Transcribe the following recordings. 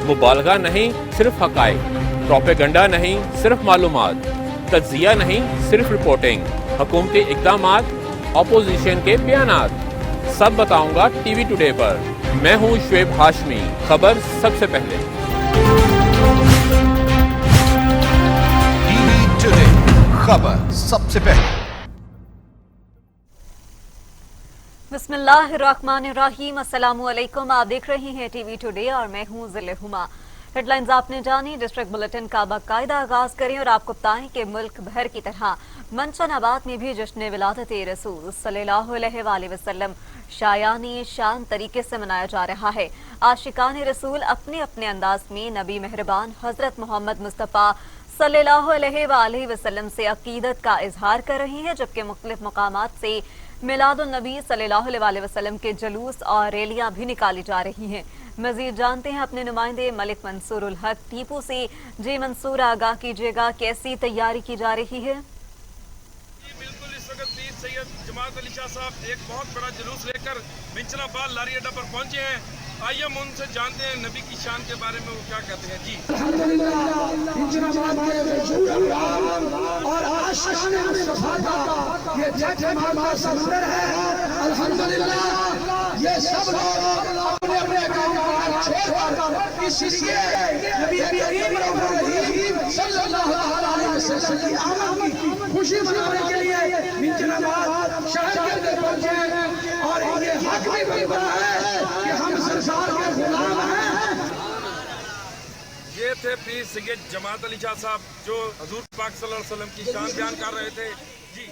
मुबालगा नहीं, सिर्फ हकाइक, प्रोपेगंडा नहीं, सिर्फ मालूमात, तज्जिया नहीं, सिर्फ रिपोर्टिंग, हुकूमती इक़दामात, अपोजिशन के बयानात, सब बताऊंगा टीवी टुडे पर। मैं हूं शुएब हाशमी, खबर सबसे पहले। टीवी टुडे, खबर सबसे पहले। बिस्मिल्लाहिर्रहमानिर्रहीम, अस्सलामु अलैकुम। आप देख रही हैं टीवी टुडे और मैं हूं ज़िले हुमा। हेडलाइंस आपने जानी, डिस्ट्रिक्ट बुलेटिन का बाकायदा आगाज करें और आपको बताएं कि मुल्क भर की तरह मंचनाबाद में भी जश्न विलादत रसूल सल्लल्लाहु अलैहि वसल्लम शायानी शान तरीके से मनाया जा रहा है। आशिकान रसूल अपने अपने अंदाज में नबी मेहरबान हजरत मोहम्मद मुस्तफ़ा सल्लल्लाहु अलैहि वसल्लम से अकीदत का इजहार कर रही हैं, जबकि मुख्तलिफ मकामात से मिलादुन नबी सल्लल्लाहु अलैहि वसल्लम के जुलूस और रैलियां भी निकाली जा रही हैं। मजीद जानते हैं अपने नुमाइंदे मलिक मंसूर उल हक टीपू से। जी मंसूर, आगाह कीजिएगा, कैसी तैयारी की जा रही है? बिल्कुल, इस वक्त पीर सैयद जमात अली शाह साहब एक बहुत बड़ा जुलूस लेकर मिंचनाबाद लारी अड्डा पर पहुंचे हैं। आइए हम उनसे जानते हैं नबी की शान के बारे में वो क्या कहते हैं। जी अल्हम्दुलिल्लाह, ये सब लोग अपने अपने काम छोड़कर इसलिए नबी करीम सल्लल्लाहु अलैहि वसल्लम की आमद की खुशी मनाने के लिए मिंचनाबाद शहर के अंदर पहुंचे और ये हक भी बनता है कि हम सरकार के गुलाम हैं। ये थे पीर सैयद जमात अली शाह साहब जो हजूर पाक सल्लल्लाहु अलैहि वसल्लम की शान बयान कर रहे थे। जी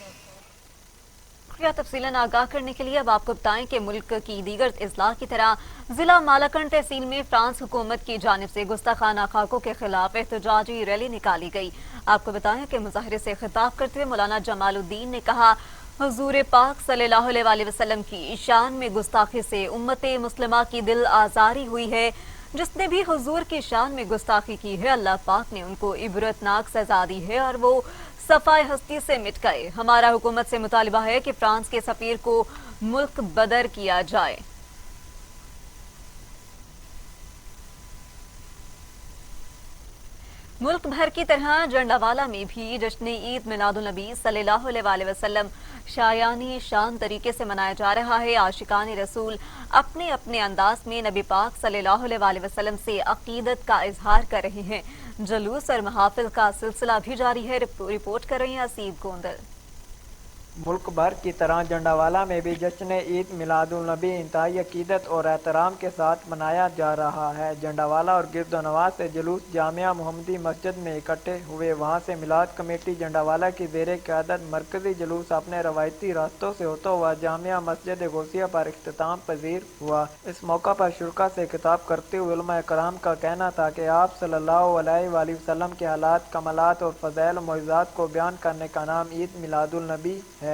तफसीलन आगाह करने के लिए अब आपको बताएं कि मुल्क की दीगर इजला की तरह जिला मालाकंड तहसील में फ्रांस हुकूमत की जानिब से गुस्ताखाना खाकों के खिलाफ एहतजाजी रैली निकाली गई। आपको बताएं कि मुजाहरे से खिताब करते हुए मौलाना जमालुद्दीन ने कहा, हुजूर पाक सल्लल्लाहु अलैहि वसल्लम की शान में गुस्ताखी से उम्मत मुस्लिमा की दिल आजारी हुई है। जिसने भी हुजूर की शान में गुस्ताखी की है, अल्लाह पाक ने उनको इबरतनाक सजा दी है और वो सफाई हस्ती से मिट गए। हमारा हुकूमत से मुतालिबा है कि फ्रांस के सफीर को मुल्क बदर किया जाए। मुल्क भर की तरह जंडावाला में भी जश्न ईद मिलादुन नबी सल्लल्लाहु अलैहि वसल्लम शायानी शान तरीके से मनाया जा रहा है। आशिकान रसूल अपने अपने अंदाज में नबी पाक सल्लल्लाहु अलैहि वसल्लम से अकीदत का इजहार कर रहे हैं। जुलूस और महफिल का सिलसिला भी जारी है। रिपोर्ट कर रही हैं असीब गोंदल। मुल्क भर की तरह जंडावाला में भी जश्न ईद मिलादुल नबी इंतहाई अकीदत और एहतराम के साथ मनाया जा रहा है। जंडावाला और गिरदोनवाज से जुलूस जामिया मुहम्मदी मस्जिद में इकट्ठे हुए। वहां से मिलाद कमेटी जंडावाला की ज़ेरे क़यादत मरकजी जुलूस अपने रवायती रास्तों से होता हुआ जामिया मस्जिद गौसिया पर इख्तिताम पजीर हुआ। इस मौका पर शुरका से खिताब करते हुए उलमा कराम का कहना था कि आप सल्लल्लाहु अलैहि वसल्लम के हालात, कमालात और फ़ज़ाइल और मोइज़ात को बयान करने का नाम ईद मिलादुल नबी है।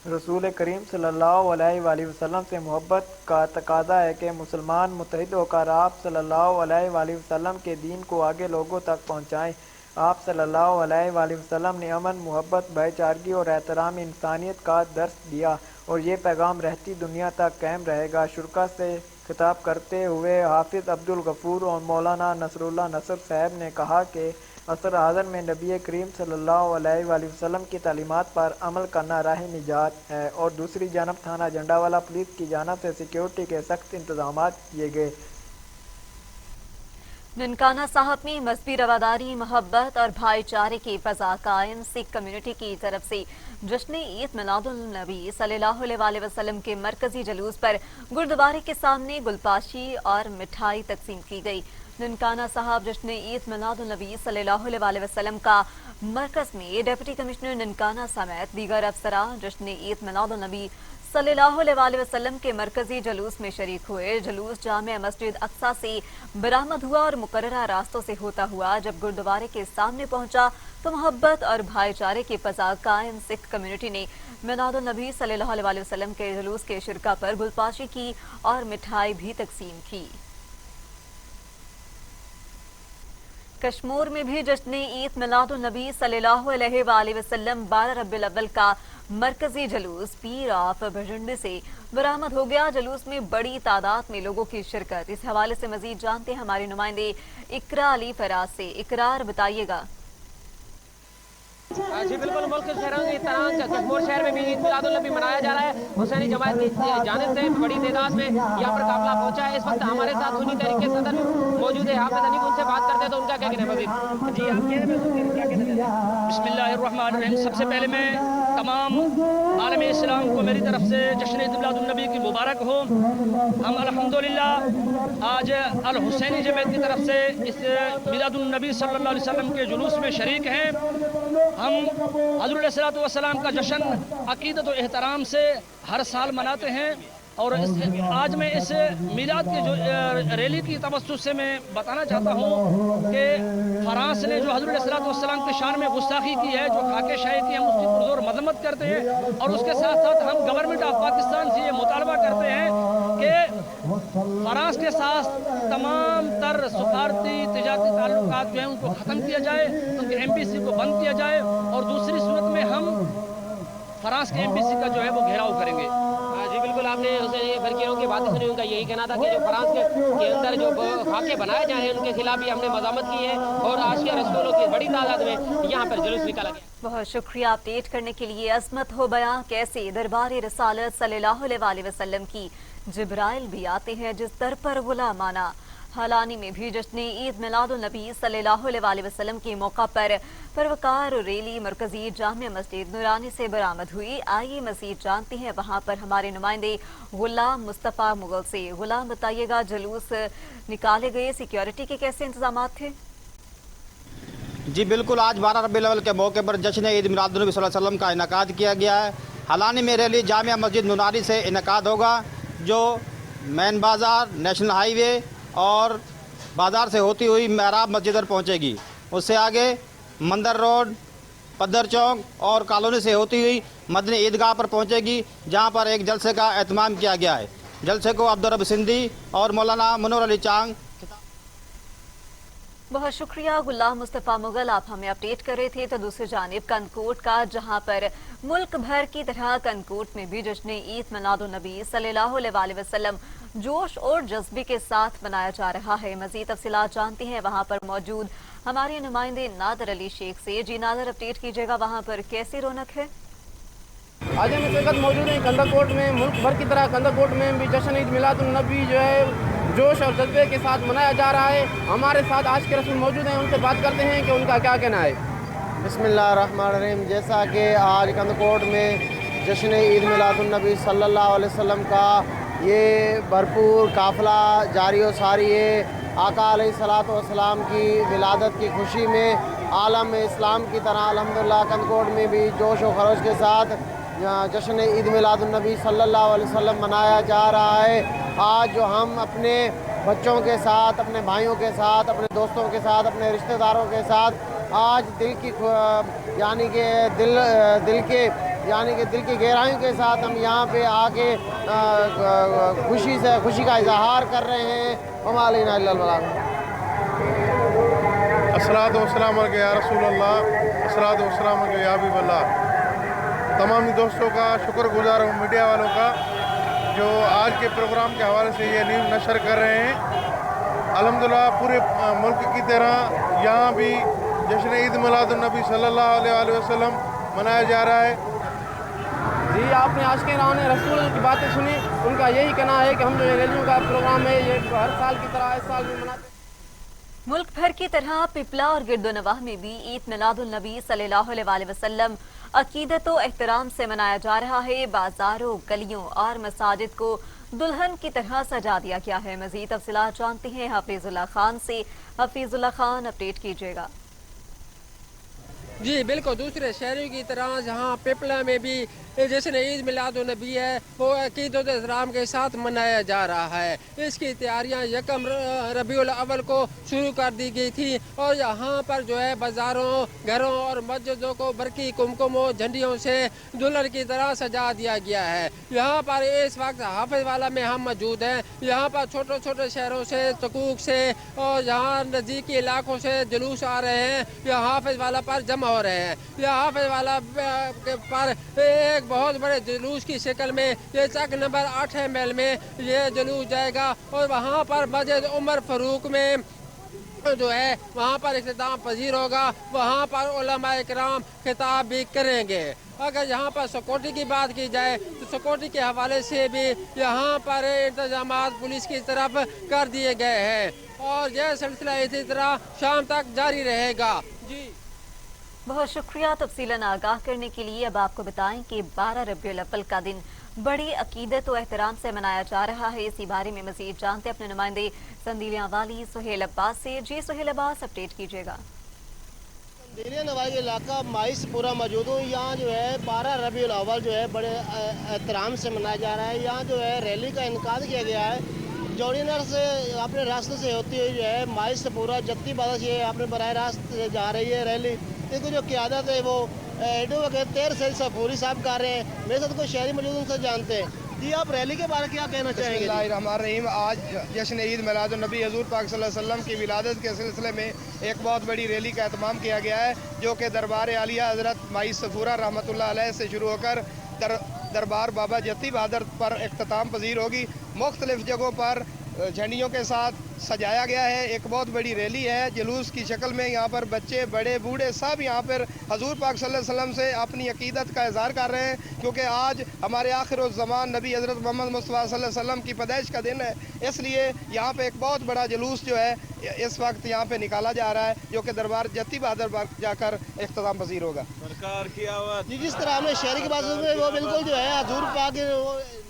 रसूल करीम सल्लल्लाहु अलैहि वसल्लम से मोहब्बत का तकाजा है कि मुसलमान मुत्तहिद होकर आप सल्लल्लाहु अलैहि वसल्लम के दीन को आगे लोगों तक पहुँचाएँ। आप सल्लल्लाहु अलैहि वसल्लम ने अमन, मोहब्बत, भाईचारगी और एहतराम इंसानियत का दर्स दिया और ये पैगाम रहती दुनिया तक कायम रहेगा। शुरका से खिताब करते हुए हाफिज़ अब्दुल गफूर और मौलाना नसरुल्लाह नसर साहब ने कहा कि असर हाज़र में नबी करीम सल्लल्लाहु अलैहि वसल्लम की तालीमात पर अमल करना राह निजात है और दूसरी जानब थाना जंडावाला पुलिस की जानब से सिक्योरिटी के सख्त इंतजाम किए गए। ननकाना साहब में मजहबी रवादारी, मोहब्बत और भाईचारे की फ़ज़ा कायम। सिख कम्युनिटी की तरफ से जश्न ईद मिलादुल नबी सल्लल्लाहु अलैहि वसल्लम के मरकजी जुलूस पर गुरुद्वारे के सामने गुलपाशी और मिठाई तकसीम की गई। ननकाना साहब जश्न ईद मिलादुल नबी सल्लल्लाहु अलैहि वसल्लम का मरकज में डिप्टी कमिश्नर ननकाना समेत दीगर अफसरान जश्न ईद मिलादुल नबी सल्लल्लाहु अलैहि वसल्लम के मरकजी जुलूस में शरीक हुए। जुलूस जामिया मस्जिद अक्सा से बरामद हुआ और मुकर्ररा रास्तों से होता हुआ जब गुरुद्वारे के सामने पहुंचा तो मोहब्बत और भाईचारे की फ़ज़ा कायम। सिख कम्युनिटी ने मिलादुल नबी सल्लल्लाहु अलैहि वसल्लम के जुलूस के शिरका पर गुलपाशी की और मिठाई भी तकसीम की। कश्मीर में भी जश्न ईद मिलादुन नबी सल्लल्लाहु अलैहि वसल्लम 12 रब्बिल अव्वल का मरकजी जुलूस पीर ऑफ भजंड से बरामद हो गया। जुलूस में बड़ी तादाद में लोगों की शिरकत। इस हवाले से मजीद जानते हैं हमारे नुमाइंदे इकरा अली फराज से। इकरार बताइएगा। जी बिल्कुल, मुल्क के शहरों की तरह कश्मीर शहर में भी ईद मिलादुल नबी मनाया जा रहा है। हुसैनी जमात की जानिब से बड़ी तादाद में यहाँ पर काफिला पहुंचा है। इस वक्त हमारे साथ सुन्नी तहरीक के सदर मौजूद है हाफिज अनीफ, उनसे बात करते हैं तो उनका क्या कहना है मजीद। जी आप क्या कहना है? बिस्मिल्लाहिर्रहमानिर्रहीम। सबसे पहले मैं तमाम आलम इस्लाम को मेरी तरफ से जश्न ईद मिलादुन नबी की मुबारक हो। हम अल्हम्दुलिल्लाह आज अल हुसैनी जमात की तरफ से इस मिलादुन नबी सल्लल्लाहु अलैहि वसल्लम के जुलूस में शरीक हैं। हम हज़रत अलैहिस्सलातु वस्सलाम का जश्न अक़ीदत और एहतराम से हर साल मनाते हैं और आज मैं इस मिलाद की जो रैली की तवज्जुह से मैं बताना चाहता हूँ कि फ्रांस ने जो हज़रत अलैहिस्सलातु वस्सलाम की शान में गुस्ताखी की है, जो खाके शाही की, हम उसकी पुरज़ोर मज़म्मत करते हैं और उसके साथ साथ हम गवर्नमेंट ऑफ पाकिस्तान से ये मुतालबा करते हैं कि फ्रांस के साथ तमाम तर सफारती तिजारती ताल्लुकात जो हैं उनको ख़त्म किया जाए, उनके एम्बेसी को बंद किया जाए और दूसरी सूरत में हम फ्रांस के एम्बेसी का जो है वो घेराव करेंगे। जी बिल्कुल, आपने हुसैनी फरकियों की बातें सुनी। उनका यही कहना था कि जो फ्रांस के अंदर जो खाके बनाए जा रहे हैं उनके खिलाफ भी हमने मज़ामत की है और आशिया रसूलों की बड़ी तादाद में यहाँ पर जुलूस निकाला गया। बहुत शुक्रिया अपडेट करने के लिए। अज़मत हो बयां कैसे दरबार रसालत सल्लल्लाहु अलैहि वसल्लम की जिब्राइल भी आते हैं जिस दर पर गुलामाना। हालानी में भी जश्न ईद मिलादुन नबी सल्लल्लाहु अलैहि वसल्लम के मौका पर परवकार रैली मरकजी जामिया मस्जिद नूरानी से बरामद हुई। आइए मज़ीद जानते हैं वहां पर हमारे नुमाइंदे गुलाम मुस्तफ़ा मुगल से। गुलाम बताइएगा, जुलूस निकाले गए, सिक्योरिटी के कैसे इंतजाम थे? जी बिल्कुल, आज 12 रबीउल अव्वल के मौके पर जश्न ईद मिलादुन नबी सल्लल्लाहु अलैहि वसल्लम का इनेकाद किया गया है। हालानी में रैली जामिया मस्जिद नूरानी से इनेकाद होगा, जो मैन बाज़ार, नेशनल हाईवे और बाज़ार से होती हुई महराब मस्जिद पर पहुँचेगी। उससे आगे मंदर रोड, पद्दर चौक और कॉलोनी से होती हुई मदनी ईदगाह पर पहुँचेगी, जहाँ पर एक जलसे का एहतमाम किया गया है। जलसे को अब्दुर्रब सिंधी और मौलाना मुनव्वर अली चांग। बहुत शुक्रिया गुलाम मुस्तफ़ा मुगल, आप हमें अपडेट कर रहे थे। तो दूसरी जानिब कनकोट का, जहां पर मुल्क भर की तरह कनकोट में भी जश्न ईद मिलादुन नबी सल्लल्लाहु अलैहि वसल्लम जोश और जज्बे के साथ मनाया जा रहा है। मज़ीद तफसीलात जानते हैं वहां पर मौजूद हमारे नुमाइंदे नादर अली शेख से। जी नादर, अपडेट कीजिएगा, वहां पर कैसी रौनक है? आज हम इस वक्त मौजूद हैं कंदाकोट में। मुल्क भर की तरह कंदाकोट में भी जश्न ईद मिलादुन नबी जो है जोश और जज्बे के साथ मनाया जा रहा है। हमारे साथ आज के रसूल मौजूद हैं, उनसे बात करते हैं कि उनका क्या कहना है। बिस्मिल्लाहिर्रहमानिर्रहीम। जैसा कि आज कंदकोट में जश्न ईद मिलादुन नबी सल्लल्लाहु अलैहि वसल्लम का ये भरपूर काफ़िला जारी व सारी है। आका अलैहिस्सलातु वस्सलाम की विलादत की खुशी में आलम इस्लाम की तरह अल्हम्दुलिल्लाह कंदकोट में भी जोश व खरोश के साथ जश्न ईद मिलादुन नबी सल्लल्लाहु अलैहि वसल्लम मनाया जा रहा है। आज जो हम अपने बच्चों के साथ, अपने भाइयों के साथ, अपने दोस्तों के साथ, अपने रिश्तेदारों के साथ आज दिल की गहराइयों के साथ हम यहाँ पे आके खुशी का इजहार कर रहे हैं। वमालिना इल्लल बलाग। अस्सलातु वस्सलाम अलैका या रसूल अल्लाह, अस्सलातु वस्सलाम अलैका या हबीब अल्लाह। तमाम दोस्तों का शुक्रगुजार हूँ, मीडिया वालों का, जो आज के प्रोग्राम के हवाले से ये न्यूज़ नशर कर रहे हैं। अल्हम्दुलिल्लाह पूरे मुल्क की तरह यहाँ भी जश्न ईद मिलादुन नबी सल्लल्लाहु अलैहि वसल्लम मनाया जा रहा है। जी, आपने आज के रान रसूल की बातें सुनी। उनका यही कहना है कि हम जो रैलियों का प्रोग्राम है ये हर साल की तरह इस साल भी मनाते हैं। मुल्क भर की तरह पिपला और गिरदोनवाह में भी ईद मिलादुन नबी सल्लल्लाहु अलैहि वसल्लम अकीदत और एहतराम से मनाया जा रहा है। बाजारों, गलियों और मसाजिद को दुल्हन की तरह सजा दिया गया है। मजीद तफसीलात जानते हैं हफीजुल्लाह खान से। हफीजुल्लाह खान, अपडेट कीजिएगा। जी बिल्कुल, दूसरे शहरों की तरह जहाँ पिपला में भी जश्न ईद मिलादुन नबी है वो अकीदत एहतराम के साथ मनाया जा रहा है। इसकी तैयारियाँ 1 रबीउल अव्वल को शुरू कर दी गई थी और यहाँ पर जो है बाज़ारों, घरों और मस्जिदों को बरकी कुमकुमों झंडियों से दुल्हन की तरह सजा दिया गया है। यहाँ पर इस वक्त हाफिज वाला में हम मौजूद हैं। यहाँ पर छोटे छोटे शहरों से, तकूक से और यहाँ नज़दीकी इलाकों से जुलूस आ रहे हैं। यहाँ हाफिज वाला पर जमा हो रहे हैं। ये हाफिज वाला पर एक बहुत बड़े जुलूस की शक्ल में ये चक नंबर 8 मील में ये जुलूस जाएगा और वहाँ पर मस्जिद उमर फारूक में जो है वहाँ पर इख्तिताम पजीर होगा। वहाँ पर उलमा इकराम खिताब भी करेंगे। अगर यहाँ पर सिक्योरिटी की बात की जाए तो सिक्योरिटी के हवाले से भी यहाँ पर इंतजामात पुलिस की तरफ कर दिए गए हैं और यह सिलसिला इसी तरह शाम तक जारी रहेगा। जी बहुत शुक्रिया तफसीलन आगाह करने के लिए। अब आपको बताएं कि 12 रबीउल अव्वल का दिन बड़ी अकीदत और एहतराम से मनाया जा रहा है। इसी बारे में मजीद जानते अपने नुमाइंदे संदीलिया वाली सुहेल अब्बास से। जी सुहेल अब्बास, अपडेट कीजिएगा। संदीलिया नवाई इलाका माई से पूरा मौजूद हूँ। यहाँ जो है 12 रबीउल अव्वल जो है बड़े एहतराम से मनाया जा रहा है। यहाँ जो है रैली का इनकाद किया गया है। जोड़ीनर से अपने रास्ते से होती हुई जो है माई से पूरा जत्ती बाजा से अपने बराह रास्त जा रही है रैली। इसकी जो क़यादत है वो एडवोकेट तेर सैद सफूरी साहब कर रहे हैं। मेरे साथ कोई शहरी मौजूद उनसे जानते हैं। जी आप रैली के बारे में क्या कहना चाहेंगे? बिस्मिल्लाहिर्रहमानिर्रहीम। आज जश्न ईद मिलादुन्नबी हज़ूर पाक सल्लल्लाहु अलैहि वसल्लम की विलादत के सिलसिले में एक बहुत बड़ी रैली का एहतमाम किया गया है, जो कि दरबार आलिया हज़रत माई सफूरा रहमतुल्लाह अलैह से शुरू होकर दरबार बाबा जत्ती बहादुर पर इख्तिताम पजीर होगी। मुख्तलिफ जगहों पर झंडियों के साथ सजाया गया है। एक बहुत बड़ी रैली है जुलूस की शक्ल में। यहाँ पर बच्चे बड़े बूढ़े सब यहाँ पर हजूर पाक सल्लल्लाहु अलैहि वसल्लम से अपनी अकीदत का इज़हार कर रहे हैं, क्योंकि आज हमारे आखिरुज़्ज़मान नबी हज़रत मोहम्मद मुस्तफ़ा सल्लल्लाहु अलैहि वसल्लम की पैदाइश का दिन है। इसलिए यहाँ पे एक बहुत बड़ा जुलूस जो है इस वक्त यहाँ पे निकाला जा रहा है, जो कि दरबार जत्ती बहादुर पर जाकर इख्तिताम पजीर होगा। सरकार की आवाज़ जी जिस तरह हमने शहरी की बात सुनी वो बिल्कुल जो है हजूर पाक।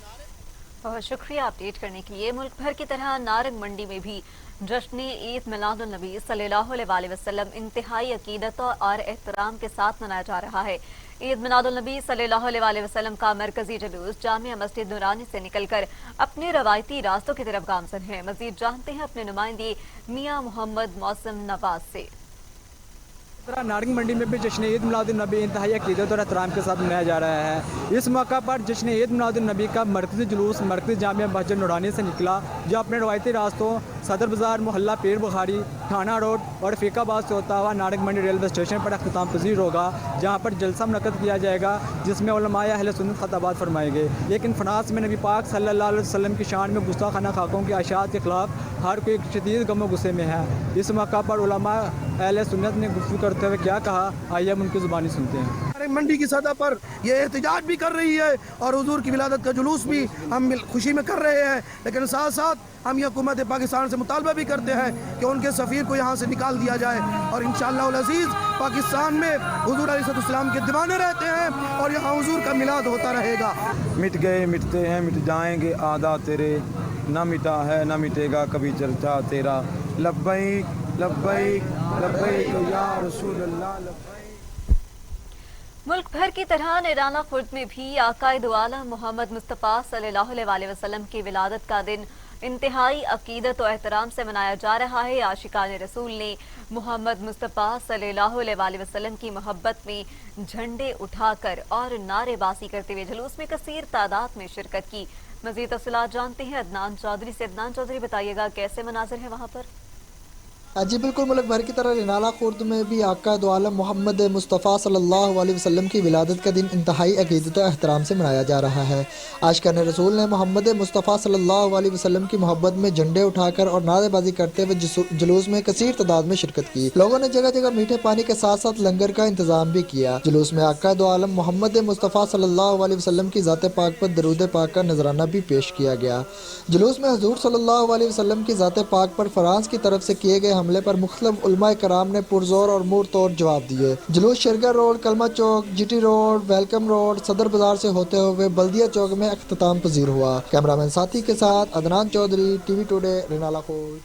बहुत शुक्रिया अपडेट करने के लिए। मुल्क भर की तरह नारंग मंडी में भी जश्न ईद मिलादुन नबी सल्लल्लाहु अलैहि वसल्लम इंतहाई अकीदत और एहतराम के साथ मनाया जा रहा है। ईद मिलादुन नबी सल्लल्लाहु अलैहि वसल्लम का मरकजी जुलूस जामिया मस्जिद नूरानी से निकलकर अपने रवायती रास्तों की तरफ गामजन है। मजीद जानते हैं अपने नुमाइंदे मियां मोहम्मद मौसम नवाज से। नारंगी मंडी में भी जश्न ईद मिलादुन नबी इंतहाई अकीदत और एहतराम के साथ मनाया जा रहा है। इस मौका पर जश्न ईद मिलादुन नबी का मरकज़ी जुलूस मरकज़ी जामिया मस्जिद नूरानी से निकला, जो अपने रवायती रास्तों सदर बाज़ार, मोहल्ला पीर बुखारी, थाना रोड और फ़ीकाबाद से होता हुआ नारंगी मंडी रेलवे स्टेशन पर इख्तिताम पजीर होगा, जहाँ पर जलसा मुनक़्क़द किया जाएगा, जिसमें उलमाए अहले सुन्नत ख़ताबात फरमाएंगे। लेकिन फ्रांस में नबी पाक सल्लल्लाहु अलैहि वसल्लम की शान में गुस्ताखाना खाकों की अशात के खिलाफ हर कोई शदीद गम गुस्से में है। इस मौका पर उलमा अहले सुन्नत ने गुफ्तगू करते हुए क्या कहा, आइए हम उनकी ज़ुबानी सुनते हैं। मंडी की सतह पर ये एहतजाज भी कर रही है और हुजूर की विलादत का जुलूस भी हम खुशी में कर रहे हैं, लेकिन साथ साथ हम ये हुकूमत पाकिस्तान से मुतालबा भी करते हैं कि उनके सफ़ीर को यहाँ से निकाल दिया जाए और इंशाअल्लाह उल अज़ीज़ पाकिस्तान में हुजूर अलैहिस्सलाम के दीवाने रहते हैं और यहाँ हुजूर का मिलाद होता रहेगा। मिट गए मिटते हैं मिट जाएंगे आदा तेरे, न मिटा है न मिटेगा कभी चर्चा तेरा। लब्बैक लब्बैक लब्बैक या रसूल अल्लाह लब्बैक। मुल्क भर की तरह निराला खुर्द में भी आकाए दो आलम मोहम्मद मुस्तफ़ा सल्लल्लाहु अलैहि वसल्लम की विलादत का दिन इंतहाई अकीदत और एहतराम से मनाया जा रहा है। आशिकान रसूल ने मोहम्मद मुस्तफ़ा सल्लल्लाहु अलैहि वसल्लम की मोहब्बत में झंडे उठाकर और नारेबाजी करते हुए जुलूस में कसीर तादाद में शिरकत की। मज़ीद तफ़सीलात जानते हैं अदनान चौधरी से। अदनान चौधरी, बताइएगा कैसे मनाज़िर है वहाँ पर? जी बिल्कुल, मुल्क भर की तरह नाला खुर्द में भी आका दो आलम मोहम्मद मुस्तफ़ा सल्लल्लाहु अलैहि वसल्लम की विलादत का दिन इंतहाई अकीदत और एहतराम से मनाया जा रहा है। आशिकान रसूल ने मोहम्मद मुस्तफ़ा सल्लल्लाहु अलैहि वसल्लम की मोहब्बत में झंडे उठाकर और नारेबाजी करते हुए जुलूस में कसीर तादाद में शिरकत की। लोगों ने जगह जगह मीठे पानी के साथ साथ लंगर का इंतजाम भी किया। जुलूस में आका दो आलम मोहम्मद मुस्तफ़ा सल्लल्लाहु अलैहि वसल्लम की ज़ात पाक पर दरूद पाक का नजराना भी पेश किया गया। जुलूस में हुज़ूर सल्लल्लाहु अलैहि वसल्लम की ज़ात पाक पर फ्रांस की तरफ से किए गए हमले पर मुख्तलिफ उलमाए कराम ने पुरजोर और मुंह तोड़ जवाब दिए। जुलूस शेरगर रोड, कलमा चौक, जीटी रोड, वेलकम रोड, सदर बाजार से होते हुए बल्दिया चौक में इख्तिताम पजीर हुआ। कैमरामैन साथी के साथ अदनान चौधरी, टीवी टुडे, रिनाला खुर्द।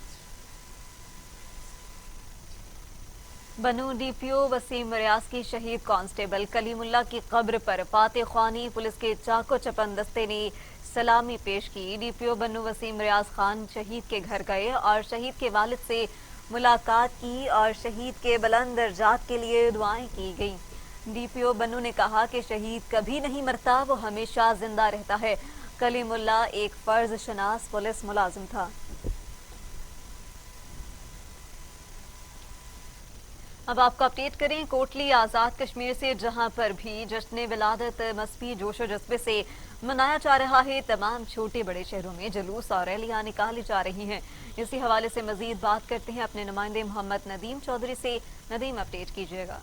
बनू डीपीओ वसीम रियाज की शहीद कांस्टेबल कलीमुल्लाह की कब्र पर फातेह ख्वानी पुलिस के चाको चपन दस्ते ने सलामी पेश की। डीपीओ बनू वसीम रियाज खान शहीद के घर गए और शहीद के वालिद से मुलाकात की और शहीद के बुलंद दर्जात के लिए दुआएं की गईं। डीपीओ बनू ने कहा कि शहीद कभी नहीं मरता, वो हमेशा जिंदा रहता है। कलीमुल्लाह एक फर्ज शनास पुलिस मुलाजिम था। अब आपको अपडेट करें कोटली आज़ाद कश्मीर से, जहां पर भी जश्न विलादत मस्बी जोशो जज्बे से मनाया जा रहा है। तमाम छोटे बड़े शहरों में जुलूस और रैलियां निकाली जा रही हैं। इसी हवाले से मजीद बात करते हैं अपने नुमाइंदे मोहम्मद नदीम चौधरी से। नदीम, अपडेट कीजिएगा।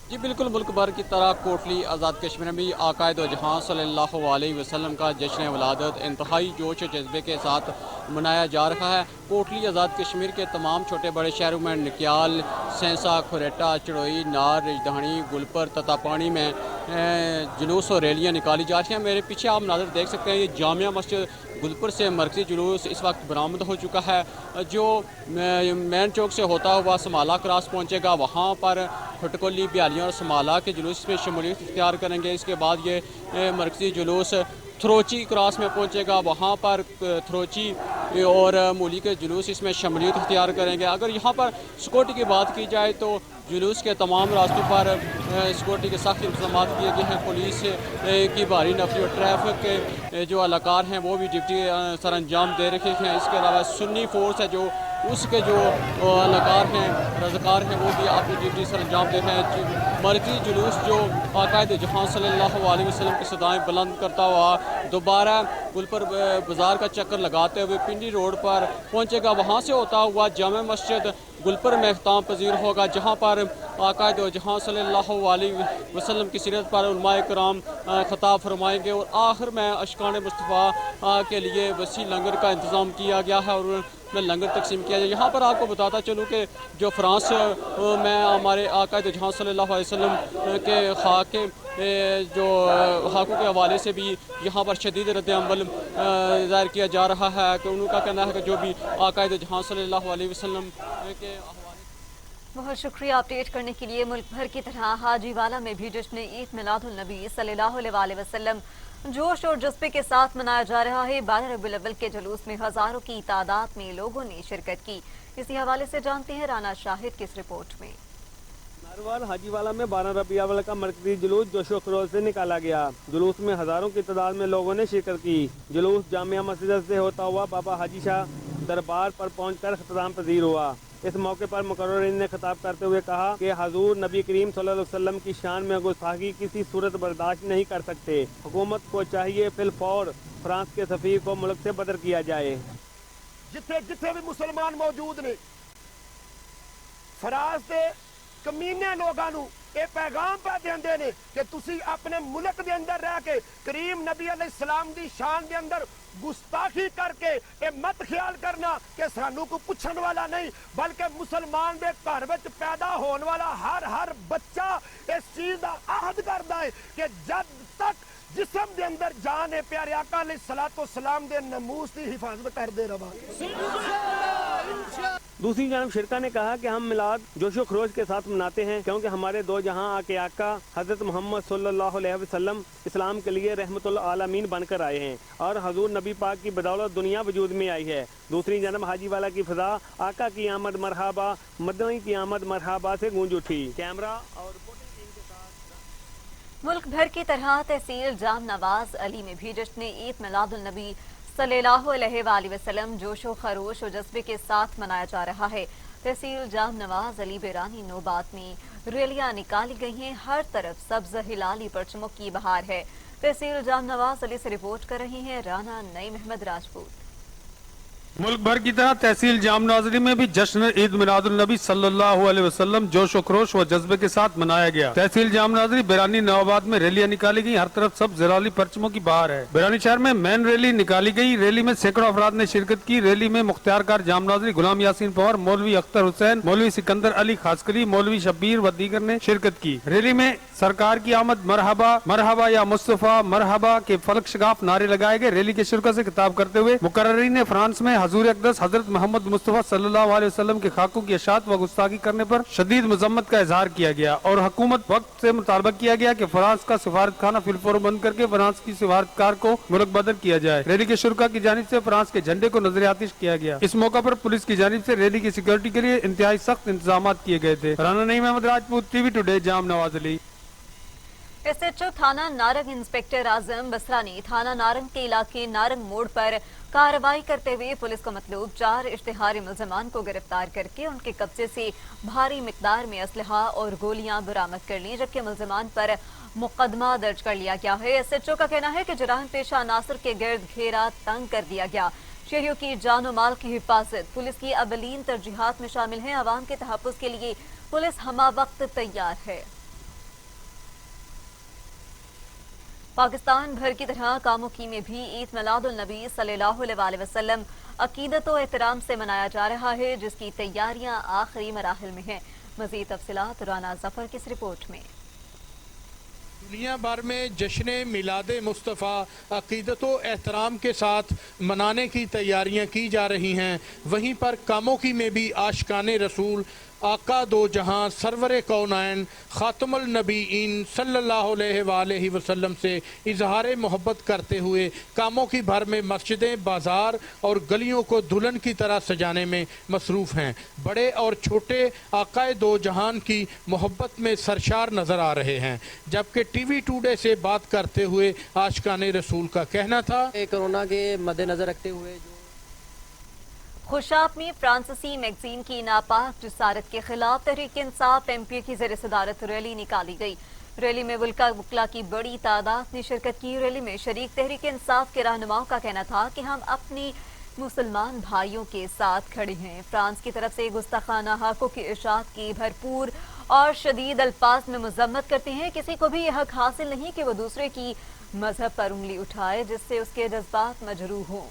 जी बिल्कुल, मुल्क भर की तरह कोटली आज़ाद कश्मीर में भी आकायद व जहां सल्लल्लाहु अलैहि वसल्लम का जश्न विलादत इंतहाई जोश जज्बे के साथ मनाया जा रहा है। कोटली आज़ाद कश्मीर के तमाम छोटे बड़े शहरों में निक्याल, सेंसा, खुरेटा, चड़ोई, नार, रिजधानी, गुलपर, ततापानी में जुलूस और रैलियाँ निकाली जा रही हैं। मेरे पीछे आप नाज़र देख सकते हैं, ये जामिया मस्जिद गुलपुर से मरकज़ी जुलूस इस वक्त बरामद हो चुका है, जो मेन चौक से होता हुआ समाला क्रॉस पहुंचेगा। वहां पर फटकोली, बियालियाँ और समाला के जुलूस में शमूलियत इख्तियार करेंगे। इसके बाद ये मरकज़ी जुलूस थ्रोची क्रॉस में पहुंचेगा। वहाँ पर थ्रोची और मूली के जुलूस इसमें शमूलियत इख्तियार करेंगे। अगर यहाँ पर सिक्योरिटी की बात की जाए तो जुलूस के तमाम रास्तों पर सिक्योरिटी के सख्त इंतजाम किए गए हैं। पुलिस की भारी नफरी और ट्रैफिक के जो अहलकार हैं वो भी ड्यूटी सर अंजाम दे रखे हैं। इसके अलावा सुन्नी फोर्स है जो उसके जो अहलकार हैं, रज़ाकार हैं, वो भी अपनी ड्यूटी सर अंजाम दे रहे हैं। मरकज़ी जुलूस जो आकायद जहां सल्लल्लाहु अलैहि वसल्लम की सदाएँ बुलंद करता हुआ दोबारा गुलपर बाज़ार का चक्कर लगाते हुए पिंडी रोड पर पहुंचेगा। वहां से होता हुआ जामे मस्जिद गुलपर में अख्ताम पजीर होगा, जहाँ पर आकायद जहां सल्लल्लाहु अलैहि वसल्लम की सीरत पर उलमाए कराम खताब फरमाएंगे। और आखिर में अशकान मुस्तफ़ा के लिए वसी लंगर का इंतज़ाम किया गया है और में लंगर तकसीम किया जाए। यहाँ पर आपको बताता चलूँ कि जो फ्रांस में हमारे आकायद जहां सल्लल्लाहु अलैहि वसल्लम के खाके जो खाकों के हवाले से भी यहाँ पर शदीद रद्द-ए-अमल ज़ाहिर किया जा रहा है कि उनका कहना है कि जो भी आकायद जहां सल्लल्लाहु अलैहि वसल्लम के बहुत शुक्रिया अपडेट करने के लिए। मुल्क भर की तरह हाजीवाला में भी जश्न ईद मिलादुन नबी सल्लल्लाहु अलैहि वसल्लम जोश और जज्बे के साथ मनाया जा रहा है। 12 रबीउल अव्वल के जुलूस में हजारों की तादाद में लोगों ने शिरकत की। इसी हवाले से जानते हैं राना शाहिद की इस रिपोर्ट में। नारवाल हाजीवाला में 12 रबीउल अव्वल का मरकजी जुलूस जोशो खरोश से निकाला गया। जुलूस में हजारों की तादाद में लोगों ने शिरकत की। जुलूस जामिया मस्जिद से होता हुआ बाबा हाजी शाह दरबार पर पहुंचकर इख्तिताम पजीर हुआ। इस मौके पर मुकर्ररीन ने खिताब करते हुए कहा कि हजूर नबी करीम सल्लल्लाहु अलैहि वसल्लम की शान में गुस्ताखी किसी सूरत बर्दाश्त नहीं कर सकते। हुकूमत को चाहिए फिलफौर फ्रांस के सफीर को मुल्क से बदर किया जाए। जिथे जिथे भी मुसलमान मौजूद ने फ्रांस के कमीने लोगों ये पैगाम पा देंदे ने कि तुसी अपने मुल्क के अंदर रह के करीम नबी अलैहिस्सलाम दी शान के अंदर गुस्ताखी करके ये मत ख्याल करना कि सानू को पूछने वाला नहीं, बल्कि मुसलमान के घर में पैदा होने वाला हर बच्चा इस चीज का आहद करता है कि जब तक जिस्म के अंदर जान है प्यारे आका अलैहिस्सलातो सलाम दे नमूस की हिफाजत करते रहा। दूसरी जानब शिरका ने कहा कि हम मिलाद जोशो खरोश के साथ मनाते हैं क्योंकि हमारे दो जहां आके आका हजरत मोहम्मद सल्लल्लाहु अलैहि वसल्लम इस्लाम के लिए रहमतुल आलमीन बनकर आए हैं और हजूर नबी पाक की बदौलत दुनिया वजूद में आई है। दूसरी जानब हाजीवाला की फिजा आका की आमद मरहबा, मदनी की आमद मरहबा से गूंज उठी। कैमरा और मुल्क भर की तरह तहसील जाम नवाज अली में भी जश्न ईद मिलादुन नबी सल्लल्लाहु अलैहि वसल्लम जोशो खरोश और जज्बे के साथ मनाया जा रहा है। तहसील जाम नवाज अली बेरानी नौबात में रैलियां निकाली गई हैं। हर तरफ सब्ज हिलाली परचमों की बहार है। तहसील जाम नवाज अली से रिपोर्ट कर रही हैं राना नईम अहमद राजपूत। मुल्क भर की तरह तहसील जाम नवाजरी में भी जश्न ईद मिलादुन नबी सल्लल्लाहु अलैहि वसल्लम जोश और खरोश व जज्बे के साथ मनाया गया। तहसील जाम नवाजरी बेरानी नवाबाद में रैलियां निकाली गई। हर तरफ सब जलाली परचमों की बहार है। बेरानी शहर में मेन रैली निकाली गई। रैली में सैकड़ों अफराद ने शिरकत की। रैली में मुख्तियारकार जाम नवाजरी, गुलाम यासीन पवार, मौलवी अख्तर हुसैन, मौलवी सिकंदर अली खासकरी, मौलवी शब्बीर व दीगर ने शिरकत की। रैली में सरकार की आमद मरहबा, मरहबा या मुस्तफा मरहबा के फलक शगाफ नारे लगाए गए। रैली के शुरा से खिताब करते हुए मुकर्ररीन ने फ्रांस में हजूर अक़दस हजरत मोहम्मद मुस्तफा सल्लल्लाहु अलैहि वसल्लम के खाकों की अशात व गुस्ताखी करने पर शदीद मजम्मत का इजहार किया गया और हुकूमत वक्त से मुतालबा किया गया कि फ्रांस का सिफारत खाना फिलफौर बंद करके फ्रांस की सिफारतकार को मुल्क बदर किया जाए। रैली के शुरा की जानिब से फ्रांस के झंडे को नजर आतिश किया गया। इस मौका पर पुलिस की जानिब से रैली की सिक्योरिटी के लिए इंतहाई सख्त इंतजाम किए गए थे। राना नईम अहमद राजपूत, टीवी टुडे, जाम नवाज अली। SHO थाना नारंग इंस्पेक्टर आजम बसरा ने थाना नारंग के इलाके नारंग मोड़ पर कार्रवाई करते हुए पुलिस को मतलूब 4 इश्तिहारी मुलजमान को गिरफ्तार करके उनके कब्जे से भारी मिकदार में असलहा और गोलियां बरामद कर ली, जबकि मुलजमान पर मुकदमा दर्ज कर लिया गया है। SHO का कहना है कि जुराम पेशा अनासर के गिर्द घेरा तंग कर दिया गया। शहरियों की जान और माल की हिफाजत पुलिस की अवलीन तरजीहात में शामिल है। आवाम के तहफ़्फ़ुज़ के लिए पुलिस हमा वक्त तैयार है। पाकिस्तान भर की तरह कामोकी में भी ईद मिलादुल नबी सल्लल्लाहु अलैहि वसल्लम अकीदत और एहतराम से मनाया जा रहा है, जिसकी तैयारियां आखिरी मराहिल में हैं। मज़ीद तफसीलात राना जफर की इस रिपोर्ट में। दुनिया भर में जश्न मिलाद मुस्तफ़ा अक़ीदत व एहतराम के साथ मनाने की तैयारियां की जा रही हैं। वहीं पर कामोकी में भी आशिकाने रसूल आका दो जहां सरवर कौनैन ख़ातमुल नबीईन सल्लल्लाहु अलैहि वसल्लम से इजहार मोहब्बत करते हुए कामोकी भर में मस्जिदें, बाज़ार और गलियों को दुल्हन की तरह सजाने में मसरूफ़ हैं। बड़े और छोटे आकाए दो जहान की मोहब्बत में सरशार नज़र आ रहे हैं। जबकि TV टुडे से बात करते हुए आशिकाने रसूल का कहना था, कोरोना के मद्देनज़र रखते हुए खुशाब में फ्रांसीसी मैगजीन की नापाक जिसारत के खिलाफ तहरीक इंसाफ MPA की ज़ेर सदारत रैली निकाली गई। रैली में वकला की बड़ी तादाद ने शिरकत की। रैली में शरीक तहरीक इंसाफ के रहनुमाओं का कहना था कि हम अपनी मुसलमान भाइयों के साथ खड़े हैं। फ्रांस की तरफ से गुस्ताखाना हकों की इशाअत की भरपूर और शदीद अल्फाज में मजम्मत करते हैं। किसी को भी यह हक हासिल नहीं कि वो दूसरे की मजहब पर उंगली उठाए जिससे उसके जज्बात मजरूह हों।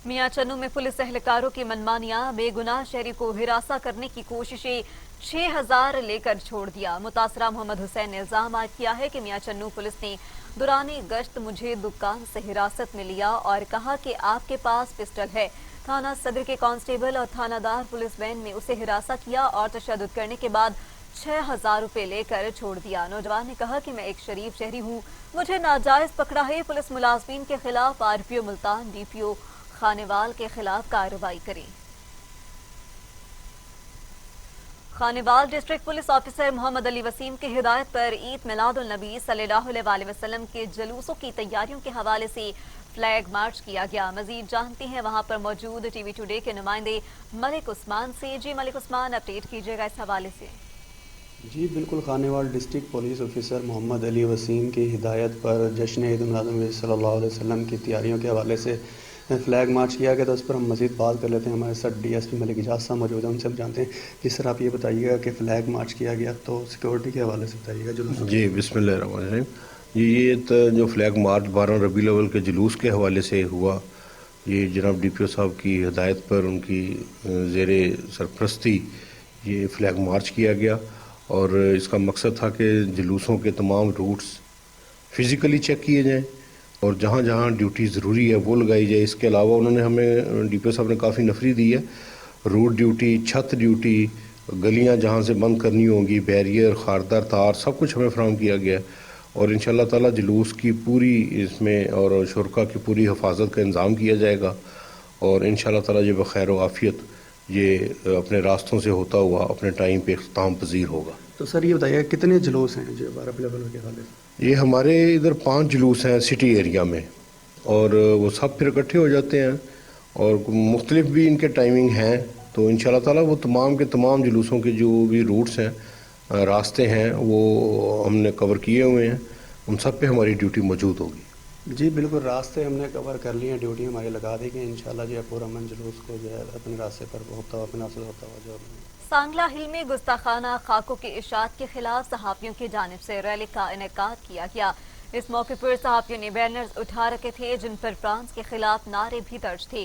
मियां चन्नू में पुलिस एहलकारों की मनमानियां, बेगुनाह शहरी को हिरासा करने की कोशिशें, 6000 लेकर छोड़ दिया। मुतासरा मोहम्मद हुसैन ने इल्जाम आयद किया है कि मियां चन्नू पुलिस ने दुरानी गश्त मुझे दुकान से हिरासत में लिया और कहा कि आपके पास पिस्टल है। थाना सदर के कांस्टेबल और थानादार पुलिस वैन में उसे हिरासा किया और तशद्दुद करने के बाद 6000 रुपए लेकर छोड़ दिया। नौजवान ने कहा कि मैं एक शरीफ शहरी हूँ, मुझे नाजायज पकड़ा है। पुलिस मुलाजमीन के खिलाफ RPO मुल्तान, DPO खानेवाल के खिलाफ कार्रवाई करें। Khanewal district police officer Mohammad Ali Waseem की हिदायत पर ईद मिलादुल नबी सल्लल्लाहु अलैहि वसल्लम के जुलूसों की तैयारियों के हवाले से फ्लैग मार्च किया गया। मजीद जानते हैं वहां पर मौजूद TV टुडे के नुमाइंदे मलिक उस्मान से। जी मलिक उस्मान, अपडेट कीजिएगा इस हवाले से। जी बिल्कुल, Khanewal district police officer Mohammad Ali Waseem की हिदायत पर जश्न ईद मिलादुन नबी सल्लल्लाहु अलैहि वसल्लम की तैयारियों के हवाले से फ्लैग मार्च किया गया, तो उस पर हम मज़ीद बात कर लेते हैं। हमारे साथ DSP मलिक इजाज़ साहब मौजूद हैं, उनसे हम जानते हैं। जिस तरह आप ये बताइएगा कि फ़्लैग मार्च किया गया, तो सिक्योरिटी के हवाले से बताइएगा। जुलूस जी बिस्मिल्लाहिर्रहमानिर्रहीम। ये जो फ्लैग मार्च 12 रबीउल अव्वल के जुलूस के हवाले से हुआ, ये जनाब DPO साहब की हिदायत पर उनकी ज़ेर सरपरस्ती ये फ्लैग मार्च किया गया और इसका मकसद था कि जुलूसों के तमाम रूट्स फ़िज़िकली चेक किए जाएँ और जहाँ जहाँ ड्यूटी ज़रूरी है वो लगाई जाए। इसके अलावा उन्होंने हमें DPO साहब ने काफ़ी नफरी दी है। रूट ड्यूटी, छत ड्यूटी, गलियाँ जहाँ से बंद करनी होंगी, बैरियर, खारदार तार, सब कुछ हमें फराहम किया गया और इंशाअल्लाह ताला जुलूस की पूरी इसमें और शुरका की पूरी हिफाजत का इंतज़ाम किया जाएगा और इंशाअल्लाह ताला ये बखैर व आफियत ये अपने रास्तों से होता हुआ अपने टाइम पे इख्तिताम पजीर होगा। तो सर ये बताइएगा कितने जुलूस हैं जो 12 रबीउल अव्वल के हवाले से? ये हमारे इधर 5 जुलूस हैं सिटी एरिया में और वो सब फिर इकट्ठे हो जाते हैं और मुख्तलिफ भी इनके टाइमिंग हैं। तो इंशाअल्लाह ताला वो तमाम के तमाम जुलूसों के जो भी रूट्स हैं, रास्ते हैं, वो हमने कवर किए हुए हैं। उन सब पे हमारी ड्यूटी मौजूद होगी। जी बिल्कुल, रास्ते हमने कवर कर लिए हैं, ड्यूटी हमारी लगा दी गई। इंशाअल्लाह जो है पूरा मन जुलूस को जो है अपने रास्ते पर होता हुआ अपने रास्ते होता हुआ जो सांगला हिल में गुस्ताखाना खाकों की इशाअत के खिलाफ सहाफ़ियों की जानिब से रैली का इनेकाद किया गया। इस मौके पर सहाफ़ियों ने बैनर्स उठा रखे थे जिन पर फ्रांस के खिलाफ नारे भी दर्ज थे।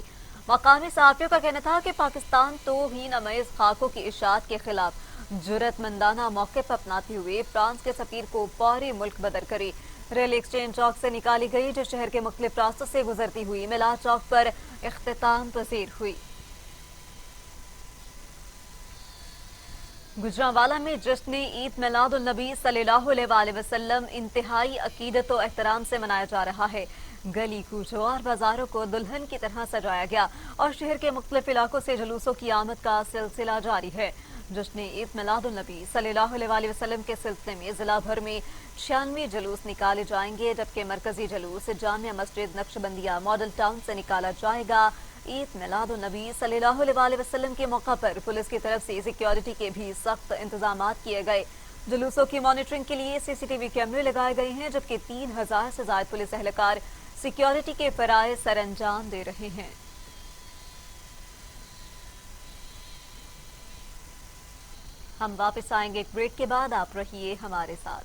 मकामी सहाफ़ियों का कहना था कि पाकिस्तान तौहीन अमेज़ खाकों की इशाअत के खिलाफ जुर्रतमंदाना मौक़िफ़ अपनाते हुए फ्रांस के सफ़ीर को फौरी मुल्क बदर करे। रैली एक्सचेंज चौक से निकाली गई जो शहर के मुख्तलिफ रास्तों से गुजरती हुई मिलाद चौक पर इख्तिताम पज़ीर हुई। गुजरांवाला में जश्न ईद मिलादुल नबी सल्लल्लाहु अलैहि वसल्लम इंतहाई अकीदत और एहतराम से मनाया जा रहा है। गली कूचों और बाजारों को दुल्हन की तरह सजाया गया और शहर के मुख्तलिफ इलाकों से जुलूसों की आमद का सिलसिला जारी है। जश्न ईद मिलादुन्नबी सल्लल्लाहु अलैहि वसल्लम के सिलसिले में जिला भर में 96 जुलूस निकाले जाएंगे, जबकि मरकजी जुलूस जामिया मस्जिद नक्शबंदिया मॉडल टाउन से निकाला जाएगा। ईद मिलादुन्नबी सल्लल्लाहु अलैहि वसल्लम के मौका पर पुलिस की तरफ से सिक्योरिटी के भी सख्त इंतजाम किए गए। जुलूसों की मॉनिटरिंग के लिए CCTV कैमरे लगाए गए हैं, जबकि 3000 से ज्यादा पुलिस एहलकार सिक्योरिटी के फराइज सर अंजाम दे रहे हैं। हम वापस आएंगे एक ब्रेक के बाद, आप रहिए हमारे साथ।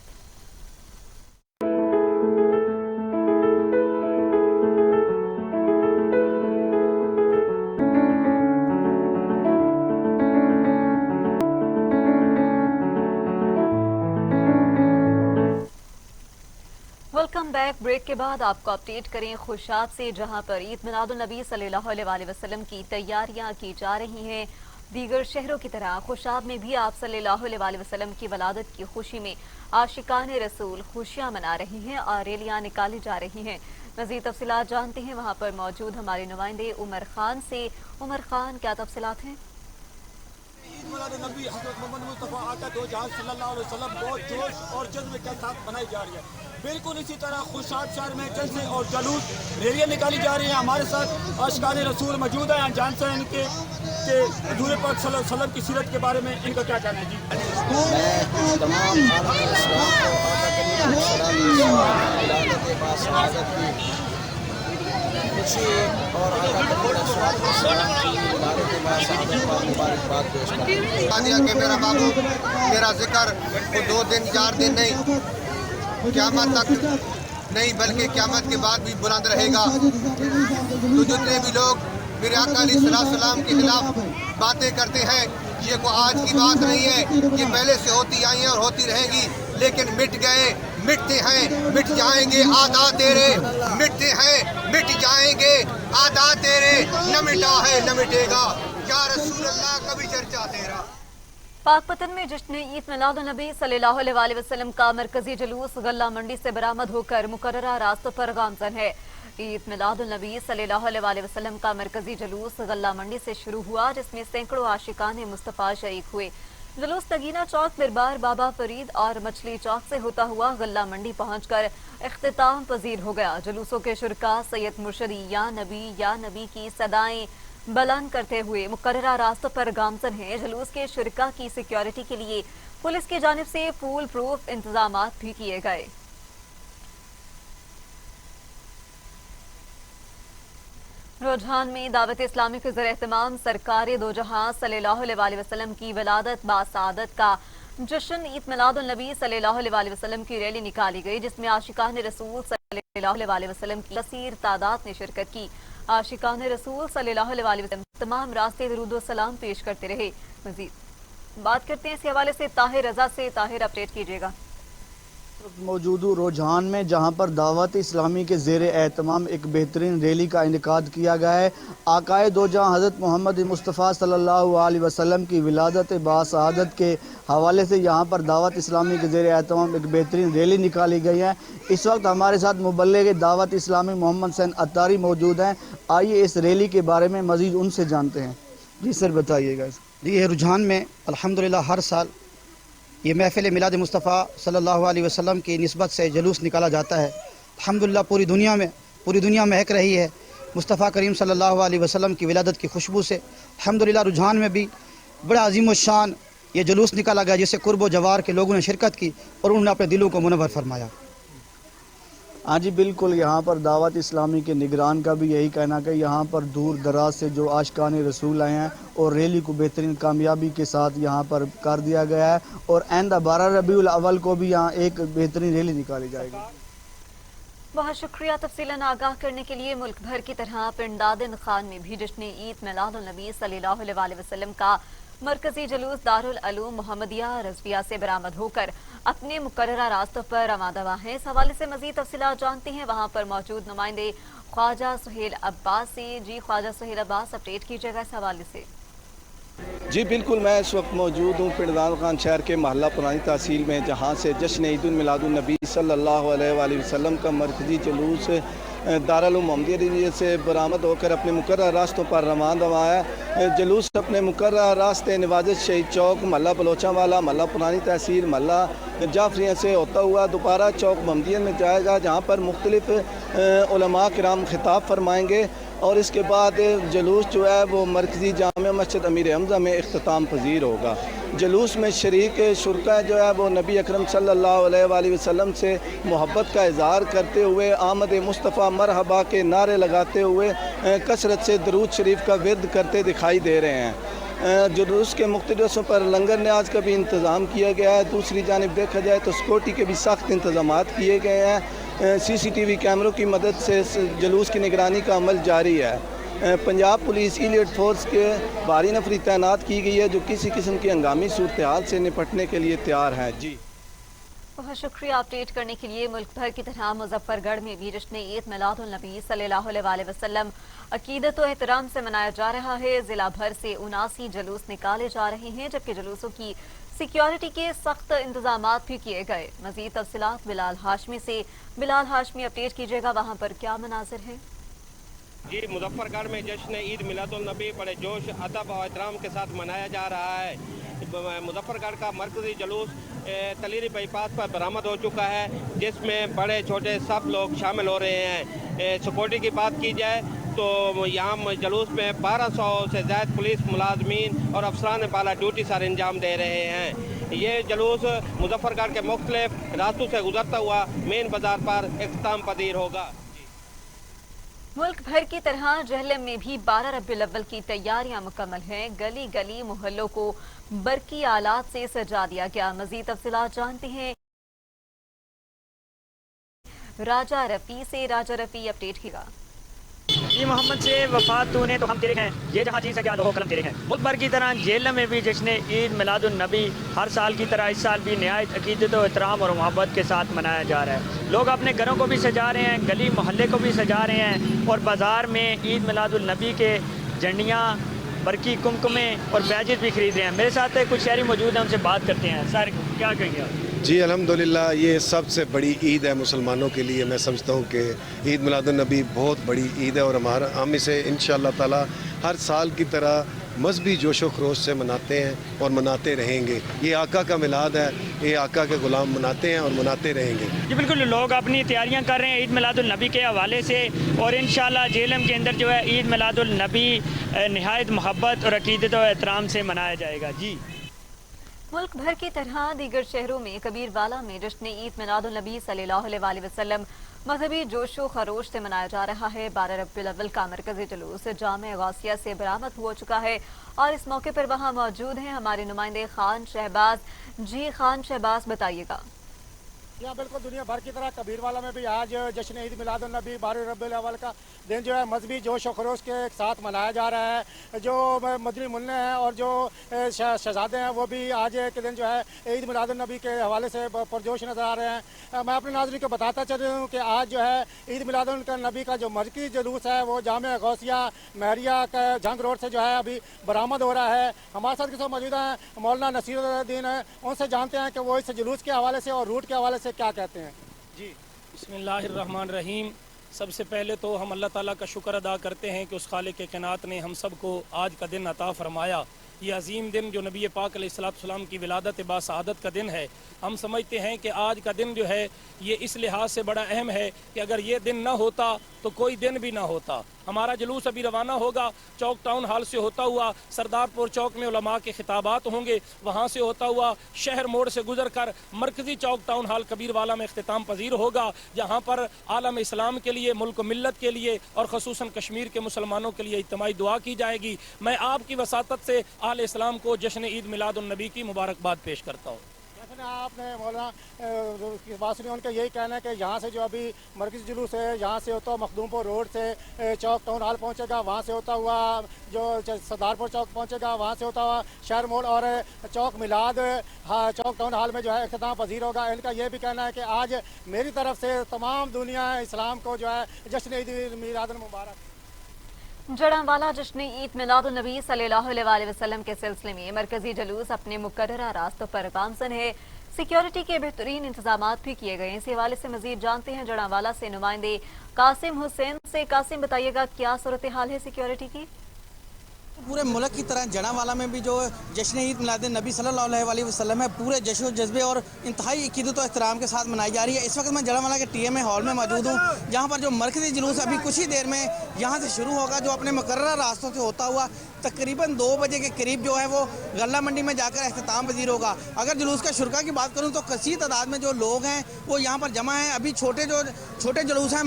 Welcome back. ब्रेक के बाद आपको अपडेट करें खुशाब से, जहां पर ईद मिलादुन्नबी सल्लल्लाहु अलैहि वसल्लम की तैयारियां की जा रही हैं। दीगर शहरों की तरह खुशाब में भी आप सल्लल्लाहु अलैहि वसल्लम की वलादत की खुशी में आशिकान रसूल खुशियां मना रही हैं और रैलियां निकाली जा रही हैं। मज़ीद तफसीलात जानते हैं वहां पर मौजूद हमारे नुमाइंदे उमर खान से। उमर खान, क्या तफसीलात हैं? ईद मिलादुन्नबी हज़रत मोहम्मद मुस्तफ़ा आका दो जहां सल्लल्लाहु अलैहि वसल्लम बहुत जोश और जज्बे के साथ मनाई जा रही है। बिल्कुल इसी तरह खुशाब शहर में जलसे और जुलूस रैलियां निकाली जा रही हैं। हमारे साथ आशिकान रसूल मौजूद हैं। जानते हैं इनके हज़ूर पाक सल्लल्लाहु अलैहि वसल्लम की सीरत के बारे में इनका क्या कहना है जी? मैं तमाम खुशी और मुबारकबाद पेश कि मेरा बाबू मेरा जिक्र वो 2 दिन 4 दिन नहीं, क़यामत तक नहीं बल्कि क़यामत के बाद भी बुलंद रहेगा। तो जितने भी लोग मेरे आका अलैहिस्सलाम के खिलाफ बातें करते हैं, ये कोई आज की बात नहीं है, ये पहले से होती आई है और होती रहेगी। लेकिन मिट गए, मिटते हैं, मिट जाएंगे आदा तेरे, मिटते हैं, मिट जाएंगे आदा तेरे, न मिटा है न मिटेगा या रसूल अल्लाह कभी चर्चा तेरा। पाकपतन में जश्न ईद मिलादुन्नबी सल्लल्लाहु अलैहि वसल्लम का मरकजी जुलूस गल्ला मंडी से बरामद होकर मुकर्ररा रास्तों पर गामजन है। ईद मिलादुन्नबी सल्लल्लाहु अलैहि वसल्लम का मरकजी जुलूस गल्ला मंडी से शुरू हुआ, जिसमें सैकड़ों आशिकान मुस्तफ़ा शरीक हुए। जुलूस तगीना चौक, दरबार बाबा फरीद और मछली चौक से होता हुआ गल्ला मंडी पहुंचकर इख्तिताम पजीर हो गया। जुलूसों के शुरका सैयद मुर्शदी या नबी की सदाएं बुलंद करते हुए मुकर्ररा रास्तों पर गामजन है। जुलूस के शुरका की सिक्योरिटी के लिए पुलिस की जानिब से फूल प्रूफ इंतजाम भी किए गए। रुझान में दावत इस्लामी के ज़र-ए-एहतमाम सरकार दो जहां सल्लल्लाहु अलैहि वसल्लम की विलादत बासआदत का जश्न ईद मिलादुन्नबी सल्लल्लाहु अलैहि वसल्लम की रैली निकाली गई, जिसमें आशिकान रसूल सल्लल्लाहु अलैहि वसल्लम की कसीर तादाद ने शिरकत की। आशिकान रसूल सल्लल्लाहु अलैहि वसल्लम तमाम रास्ते दुरूद व सलाम पेश करते रहे। मजीद बात करते हैं इस हवाले से ताहिर रजा से। ताहिर, अपडेट कीजिएगा। मौजूद रुझान में जहां पर दावत इस्लामी के ज़ेर एहतमाम एक बेहतरीन रैली का इनेकाद किया गया है। आकाए दो जहां हज़रत मोहम्मद मुस्तफ़ा सल्लल्लाहु अलैहि वसल्लम की विलादत बासआदत के हवाले से यहाँ पर दावत इस्लामी के ज़ेर एहतमाम एक बेहतरीन रैली निकाली गई है। इस वक्त हमारे साथ मुबल्लिग दावत इस्लामी मोहम्मद हुसैन अत्तारी मौजूद हैं। आइए इस रैली के बारे में मज़ीद उनसे जानते हैं। जी सर, बताइएगा। जी, ये रुझान में अल्हम्दुलिल्लाह हर साल ये महफ़िल मिलाद मुस्तफ़ा सल्लल्लाहु अलैहि वसल्लम की निस्बत से जुलूस निकाला जाता है। अल्हम्दुलिल्लाह पूरी दुनिया महक रही है मुस्तफ़ा करीम सल्लल्लाहु अलैहि वसल्लम की विलादत की खुशबू से। अल्हम्दुलिल्लाह रुझान में भी बड़ा अजीम शान ये जुलूस निकाला गया, जिससे कुर्ब व जवार के लोगों ने शिरकत की और उन्होंने अपने दिलों को मुनव्वर फरमाया। हाँ जी बिल्कुल, यहाँ पर दावत इस्लामी के निगरान का भी यही कहना कि यहाँ पर दूर दराज से जो आशिकान रसूल आए हैं और रैली को बेहतरीन कामयाबी के साथ यहाँ पर कर दिया गया है और आइंदा 12 रबीउल अव्वल को भी यहाँ एक बेहतरीन रैली निकाली जाएगी। बहुत शुक्रिया तफसीलन आगाह करने के लिए। मुल्क भर की तरह पिंडादिन खान में भी जश्न ईद मिलादुन्नबी सल्लल्लाहु अलैहि वसल्लम का मरकजी जुलूस दारुल उलूम मोहम्मदिया रज़विया से बरामद होकर अपने मुकर्ररा रास्तों पर रवाना है। इस हवाले से मज़ीद तफसीलात जानते हैं वहाँ पर मौजूद नुमाइंदे ख्वाजा सुहेल अब्बास से। जी ख्वाजा सुहेल अब्बास, अपडेट कीजिएगा इस हवाले से। जी बिल्कुल, मैं इस वक्त मौजूद हूँ पिंडादिन खान शहर के महल्ला पुरानी तहसील में, जहाँ से जश्न ईद मिलादुन्नबी सल्लल्लाहु अलैहि वसल्लम का मरकजी जुलूस दारुल मोहम्मदिया से बरामद होकर अपने मुकर्रर रास्तों पर रवाना हुआ है। जुलूस अपने मुकर्रर रास्ते नवाज़ शहीद चौक, महल्ला बलोचावाला, महल्ला पुरानी तहसील, महल्ला जाफरिया से होता हुआ दोबारा चौक मोहम्मदिया में जाएगा, जहाँ पर मुख्तलिफ उलमा किराम खिताब फरमाएँगे और इसके बाद जुलूस जो है वो मरकज़ी जामिया मस्जिद अमीर हमज़ा में इख्तिताम पजीर होगा। जुलूस में शरीक शुरका जो है वो नबी अकरम सल्लल्लाहु अलैहि वसल्लम से मोहब्बत का इज़हार करते हुए आमद मुस्तफ़ा मरहबा के नारे लगाते हुए कसरत से दरूद शरीफ का विर्द करते दिखाई दे रहे हैं। जुलूस के मुख्तलिफ रस्मों पर लंगर न्याज का भी इंतज़ाम किया गया है। दूसरी जानिब देखा जाए तो सिक्योरिटी के भी सख्त इंतज़ाम किए गए हैं। CCTV कैमरों की मदद से जुलूस की निगरानी का अमल जारी है। पंजाब पुलिस इलीट फोर्स के भारी नफरी तैनात की गई है जो किसी किस्म की हंगामी सूरत हाल से निपटने के लिए तैयार है। जी बहुत शुक्रिया अपडेट करने के लिए। मुल्क भर की तरह मुजफ्फरगढ़ में भी जश्न ईद मिलादुन नबी सल्लल्लाहु अलैहि वसल्लम अकीदत व एहतराम से मनाया जा रहा है। जिला भर से 79 जुलूस निकाले जा रहे हैं, जबकि जुलूसों की सिक्योरिटी के सख्त इंतजाम भी किए गए। मजीद तफसीलात बिलाल हाशमी से। बिलाल हाशमी, अपडेट कीजिएगा, वहाँ पर क्या मनाजिर है? जी, मुजफ्फरगढ़ में जश्न ईद मिलादुन नबी बड़े जोश अदब और एहतराम के साथ मनाया जा रहा है। मुजफ्फरगढ़ का मरकजी जुलूस तलीरी बाईपास पर बरामद हो चुका है, जिसमें बड़े छोटे सब लोग शामिल हो रहे हैं। सिक्योरिटी की बात की जाए तो यहाँ जुलूस में 1200 से ज़्यादा पुलिस मुलाजमीन और अफसरान बाला ड्यूटी सर अंजाम दे रहे हैं। ये जुलूस मुजफ्फरगढ़ के मुख्तलिफ रास्तों से गुजरता हुआ मेन बाजार पर इख्तिताम पजीर होगा। मुल्क भर की तरह जहलम में भी 12 रबीउल अव्वल की तैयारियां मुकम्मल हैं। गली गली मोहल्लों को बरकी आलात से सजा दिया गया। मजीद तफसीलात जानते हैं राजा रफ़ी से। राजा रफ़ी, अपडेट कीजिएगा। जी, मोहम्मद से वफात तूने तो हम तेरे हैं, ये जहाँ जी सके लोहो कलम तेरे हैं। मुल्क भर की तरह जेल में भी जश्न ईद मिलादुन नबी हर साल की तरह इस साल भी नहायत अकीदत व एहतराम और मोहब्बत के साथ मनाया जा रहा है। लोग अपने घरों को भी सजा रहे हैं, गली मोहल्ले को भी सजा रहे हैं और बाज़ार में ईद मिलादुन नबी के झंडियाँ, बरकी, कुमकुमे और बैजेस भी खरीद रहे हैं। मेरे साथ कुछ शहरी मौजूद हैं, उनसे बात करते हैं। सर, क्या कहेंगे आप? जी, अल्हम्दुलिल्लाह, ये सबसे बड़ी ईद है मुसलमानों के लिए। मैं समझता हूँ कि ईद मिलादुन नबी बहुत बड़ी ईद है और हम इसे इंशाअल्लाह ताला हर साल की तरह मजहबी जोशो खरोश से मनाते हैं और मनाते रहेंगे। ये आका का मिलाद है, ये आका के गुलाम मनाते हैं और मनाते रहेंगे। जी बिल्कुल, लोग अपनी तैयारियां कर रहे हैं ईद मिलादुल नबी के हवाले से और इंशाअल्लाह जेलम के अंदर जो है ईद मिलादुल नबी नहायत मोहब्बत और अकीदत और एहतराम से मनाया जाएगा। जी, मुल्क भर की तरह दीगर शहरों में कबीरवाला में जश्न ईद मिलादुन नबी सल्लल्लाहु अलैहि वसल्लम मजहबी जोशो खरोश से मनाया जा रहा है। 12 रबीउल अव्वल का मरकजी जुलूस जामे गौसिया से बरामद हो चुका है और इस मौके पर वहां मौजूद हैं हमारे नुमाइंदे खान शहबाज। जी खान शहबाज, बताइएगा। यहाँ बिल्कुल दुनिया भर की तरह कबीरवाला में भी आज जश्न ईद मिलादुन नबी 12 रबीउल अव्वल का दिन जो है मजहबी जोश और खरोश के साथ मनाया जा रहा है। जो मदनी मुन्ने हैं और जो शहजादे हैं वो भी आज के दिन जो है ईद मिलादुन नबी के हवाले से पुरजोश नजर आ रहे हैं। मैं अपने नाज़रीन को बताता चल रहा हूँ कि आज जो है ईद मिलादुन नबी का जो मरकज़ी जुलूस है वो जामे गौसिया महरिया का जंग रोड से जो है अभी बरामद हो रहा है। हमारे साथ के साथ मौजूद हैं मौलाना नसीरुद्दीन है, उनसे जानते हैं कि वो इस जुलूस के हवाले से और रूट के हवाले से क्या कहते हैं। जी, बिस्मिल्लाहिर्रहमानिर्रहीम। सबसे पहले तो हम अल्लाह ताला का शुक्र अदा करते हैं कि उस खालिक के कायनात ने हम सब को आज का दिन अता फरमाया। ये अजीम दिन जो नबी पाक अलैहिस्सलाम की विलादत बासआदत का दिन है, हम समझते हैं कि आज का दिन जो है ये इस लिहाज से बड़ा अहम है कि अगर ये दिन ना होता तो कोई दिन भी ना होता। हमारा जुलूस अभी रवाना होगा चौक टाउन हाल से होता हुआ सरदारपुर चौक में उलमा के खिताबात होंगे, वहाँ से होता हुआ शहर मोड़ से गुजर कर मरकजी चौक टाउन हाल कबीरवाला में इख्तिताम पजीर होगा, जहाँ पर आलम इस्लाम के लिए, मुल्क मिल्लत के लिए और खसूसन कश्मीर के मुसलमानों के लिए इज्तिमाई दुआ की जाएगी। मैं आपकी वसातत से आल इस्लाम को जश्न ईद मिलादुन नबी की मुबारकबाद पेश करता हूँ। आपने मौलाना की बात सुनी, उनका यही कहना है कि यहाँ से जो अभी मरकज़ी जुलूस है यहाँ से होता हुआ मखदूमपुर रोड से चौक टाउन हाल पहुँचेगा, वहाँ से होता हुआ जो सरदारपुर चौक पहुँचेगा, वहाँ से होता हुआ शहर मोड़ और चौक मिलाद चौक टाउन हाल में जो है इख्तिताम पजीर होगा। इनका ये भी कहना है कि आज मेरी तरफ से तमाम दुनिया इस्लाम को जो है जश्न ईद मिलाद मुबारक। जड़ांवाला जश्न ईद मिलादुन नबी सल्लल्लाहु अलैहि वसल्लम के सिलसिले में मरकजी जुलूस अपने मुकर्ररा रास्तों पर गामजन है। सिक्योरिटी के बेहतरीन इंतजाम भी किए गए हैं। इस हवाले से मजीद जानते हैं जड़ावाला से नुमाइंदे कासिम हुसैन से। कासिम, बताइएगा क्या सूरत हाल है सिक्योरिटी की? पूरे मुल्क की तरह जड़ावाला में भी जो जश्न ईद मिलाद नबी सल्लल्लाहु अलैहि वसल्लम है पूरे जश्न जज्बे और इंतहाई अकीदत और एहतराम के साथ मनाई जा रही है। इस वक्त मैं जड़ावाला के TMA हॉल में मौजूद हूँ, जहाँ पर जो मरकजी जुलूस अभी कुछ ही देर में यहाँ से शुरू होगा, जो अपने मुकर्रर रास्तों से होता हुआ तकरीबन 2 बजे के करीब जो है वो गल्ला मंडी में जाकर अख्ताम पजीर होगा। अगर जुलूस का शुरा की बात करूँ तो कसीर तादाद में जो लोग हैं वो यहाँ पर जमा हैं। अभी छोटे जुलूस हैं,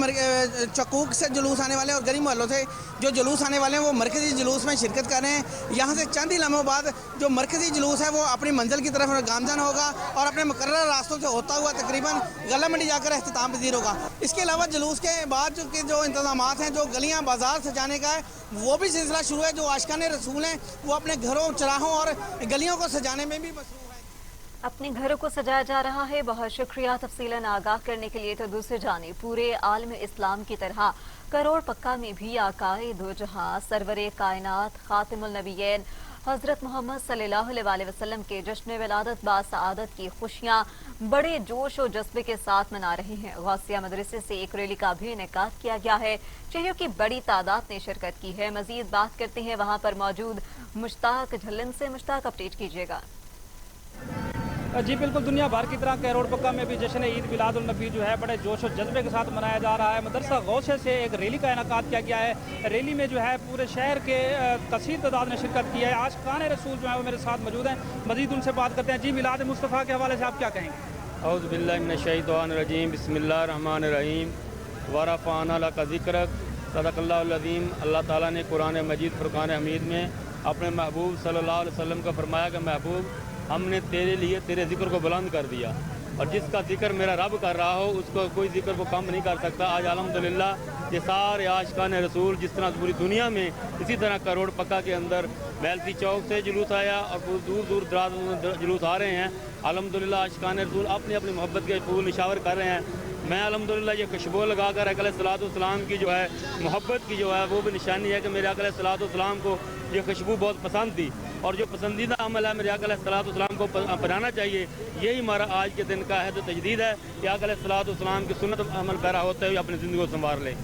चकूक से जुलूस आने वाले और गरीब मोहल्लों से जो जुलूस आने वाले हैं वो मरकजी जुलूस में शिरकत कर रहे हैं। यहाँ से चंद ही लम्हों बाद जो मरकजी जुलूस है वो अपनी मंजिल की तरफ गामजन होगा और अपने मुकर्रर रास्तों से होता हुआ तकरीबन गल्ला मंडी जाकर अख्ताम पजीर होगा। इसके अलावा जुलूस के बाद जो इंतजामात हैं, जो गलियाँ बाजार सजाने का है वो भी सिलसिला शुरू है। जो आशिकाने रसूल हैं वो अपने घरों, चराहों और गलियों को सजाने में भी मसरूफ है। अपने घरों को सजाया जा रहा है। बहुत शुक्रिया तफसीलन आगाह करने के लिए। तो दूसरी जानिब पूरे आलम इस्लाम की तरह करोड़ पक्का में भी आकाए दो जहां सरवरे कायनात खातिमुल नबीयैन हज़रत मोहम्मद सल्लल्लाहु अलैहि वसल्लम के जश्न विलादत बासआदत की खुशियां बड़े जोश और जज्बे के साथ मना रहे हैं। गौसिया मदरसे से एक रैली का भी इनेकाद किया गया है। शहरियों की बड़ी तादाद ने शिरकत की है। मजीद बात करते हैं वहां पर मौजूद मुश्ताक झल्लन से। मुश्ताक, अपडेट कीजिएगा। जी बिल्कुल, दुनिया भर की तरह करोड़ पक्का में भी जश्न ईद मिलादुल नबी जो है बड़े जोश और जज्बे के साथ मनाया जा रहा है। मदरसा गौसे से एक रैली का इनेकाद किया गया है। रैली में जो है पूरे शहर के कसीर तादाद ने शिरकत की है। आशिकाने रसूल जो है वो मेरे साथ मौजूद हैं, मजीद उनसे बात करते हैं। जी, मिलाद मुस्तफ़ा के हवाले से आप क्या कहेंगे? औज़ु बिल्लाहि मिनश शैतानिर रजीम, बिस्मिल्लाहिर रहमानिर रहीम, व रफ़अना लका ज़िक्रक, सदक़ल्लाहुल अज़ीम। अल्लाह ताला ने कुरान मजीद फुरक़ान हमीद में अपने महबूब सल्लल्लाहु अलैहि वसल्लम का फरमाया कि महबूब, हमने तेरे लिए तेरे ज़िक्र को बुलंद कर दिया और जिसका जिक्र मेरा रब कर रहा हो उसको कोई जिक्र को कम नहीं कर सकता। आज अल्हम्दुलिल्लाह ये सारे आशिकान रसूल जिस तरह पूरी दुनिया में इसी तरह करोड़ पक्का के अंदर मैलती चौक से जुलूस आया और दूर दूर दराज जुलूस आ रहे हैं। अल्हम्दुलिल्लाह आशिकान रसूल अपनी अपनी मोहब्बत के फूल निशावर कर रहे हैं। मैं अल्हम्दुलिल्लाह ये खुशबू लगा कर अलैहिस्सलाम की जो है मोहब्बत की जो है वो भी निशानी है कि मेरे अलैहिस्सलाम को ये खुशबू बहुत पसंद थी और जो पसंदीदा अमल है मेरे अलैहिस्सलाम को अपनाना चाहिए। यही हमारा आज के दिन का है तो तजदीद है कि अलैहिस्सलाम की सुन्नत अमल पैरा होते हुए अपनी ज़िंदगी को संवार ले।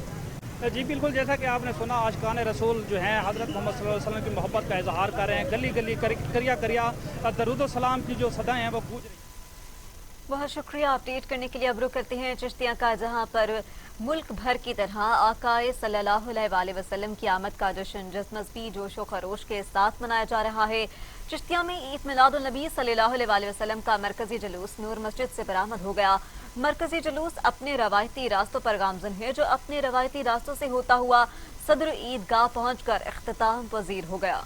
जी बिल्कुल, जैसा कि आपने सुना आशिकाने रसूल जो हैं हज़रत मोहम्मद सल्लल्लाहु अलैहि वसल्लम की मोहब्बत का इजहार कर रहे हैं। गली गली करिया दरूद व सलाम की जो सदाएं हैं वो गूंज रही हैं। बहुत शुक्रिया अपडेट करने के लिए। अब रुख करते हैं चिश्तिया का, जहां पर मुल्क भर की तरह आकाए सल्लल्लाहु अलैहि वसल्लम की आमद का जश्न मज़हबी जोशो खरोश के साथ मनाया जा रहा है। चिश्तिया में ईद मिलादुल नबी सल्लल्लाहु अलैहि वसल्लम का मरकजी जुलूस नूर मस्जिद से बरामद हो गया। मरकजी जुलूस अपने रवायती रास्तों पर गामजन है, जो अपने रवायती रास्तों से होता हुआ सदर ईदगाह पहुंचकर इख्तिताम पजीर हो गया।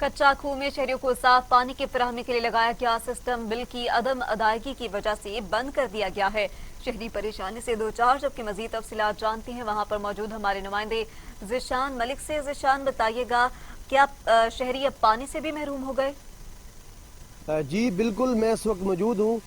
कच्चा खूह में शहरियों को साफ पानी की फराहमी के लिए लगाया गया सिस्टम बिल की अदम अदायगी की वजह से बंद कर दिया गया है। शहरी परेशानी से दो चार, जबकि मजीद तफसीलात जानते हैं वहां पर मौजूद हमारे नुमाइंदे ज़िशान मलिक से। ज़िशान, बताइएगा क्या शहरी अब पानी से भी महरूम हो गए? जी बिल्कुल, मैं इस वक्त मौजूद हूँ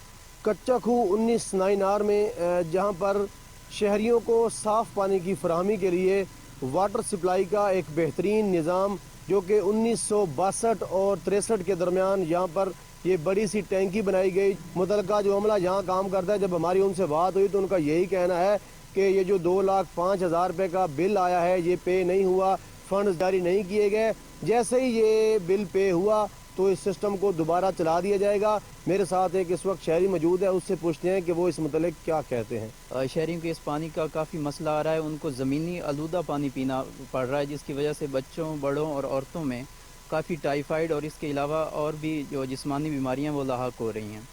कच्चा खूह 19 नाइनार में, जहाँ पर शहरियों को साफ पानी की फराहमी के लिए वाटर सप्लाई का एक बेहतरीन निज़ाम जो कि 1962 और 63 के दरमियान यहाँ पर ये बड़ी सी टैंकी बनाई गई। मुतलका जो अमला यहाँ काम करता है, जब हमारी उनसे बात हुई तो उनका यही कहना है कि ये जो 2,05,000 रुपये का बिल आया है ये पे नहीं हुआ, फंड्स जारी नहीं किए गए। जैसे ही ये बिल पे हुआ तो इस सिस्टम को दोबारा चला दिया जाएगा। मेरे साथ एक इस वक्त शहरी मौजूद है, उससे पूछते हैं कि वो इस मुतल्लिक क्या कहते हैं। शहरियों के इस पानी का काफ़ी मसला आ रहा है, उनको ज़मीनी आलूदा पानी पीना पड़ रहा है, जिसकी वजह से बच्चों, बड़ों और औरतों में काफ़ी टाइफाइड और इसके अलावा और भी जो जिस्मानी बीमारियां वो लाहक हो रही हैं।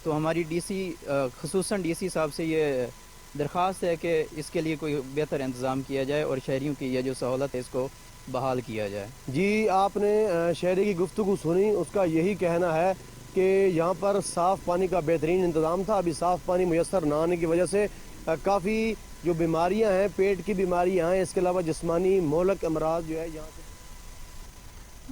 तो हमारी डीसी ख़ुसूसन डीसी साहब से ये दरख्वास्त है कि इसके लिए कोई बेहतर इंतज़ाम किया जाए और शहरियों की यह जो सहूलत है इसको बहाल किया जाए। जी, आपने शहरी की गुफ्तगू सुनी, उसका यही कहना है कि यहाँ पर साफ़ पानी का बेहतरीन इंतज़ाम था। अभी साफ़ पानी मुयसर ना आने की वजह से काफ़ी जो बीमारियाँ हैं, पेट की बीमारियाँ हैं, इसके अलावा जिस्मानी मोहलक अमराज जो है यहाँ से।